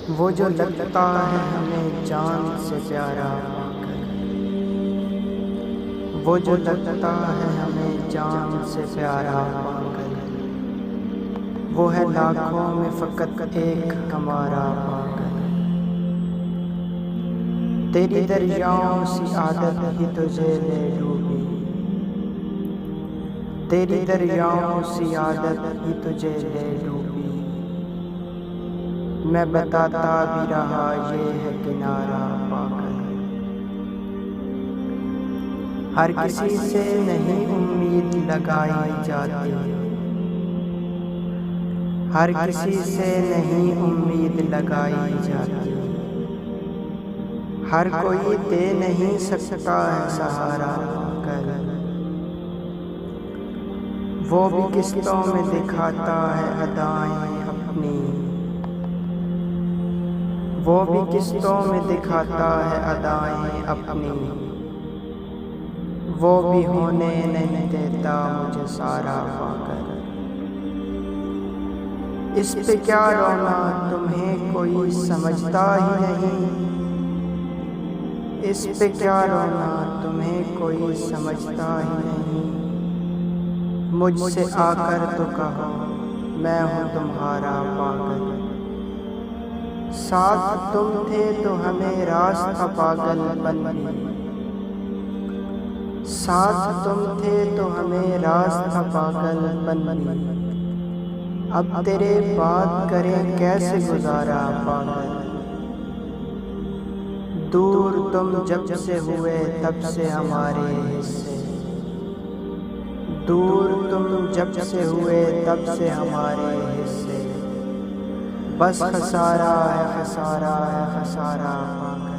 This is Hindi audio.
वो जो लगता है हमें जान से प्यारा पागल, वो जो लगता है हमें जान से प्यारा पागल, वो है लाखों में फ़कत एक हमारा पागल। तेरी दरियाओं सी आदत ही तुझे ले डूबी, तेरी दरियाओं सी आदत ही तुझे ले डूबी। मैं बताता भी रहा ये है किनारा पागल। हर किसी से नहीं उम्मीद लगाई जाती, हर किसी से नहीं उम्मीद लगाई जाती। हर कोई दे नहीं सकता है सहारा पागल। वो भी किस्तों में दिखाता है अदाएं अपनी, वो भी किस्तों में दिखाता है अदाएं अपनी। वो भी होने नहीं देता मुझे सारा पागल। इस पे क्या रोना तुम्हें कोई समझता ही नहीं, इस पे क्या रोना तुम्हें कोई समझता ही नहीं। मुझसे आकर तो कहो मैं हूँ तुम्हारा पागल। साथ तुम थे तो हमें रास्ता पागल बन गई, साथ तुम थे तो हमें रास्ता पागल बन गई। अब तेरे बात करें कैसे गुजारा पागल। दूर तुम जब से हुए तब से हमारे हिस्से, दूर तुम जब से हुए तब से हमारे हिस्से। बस खसारा है खसारा है खसारा पागल।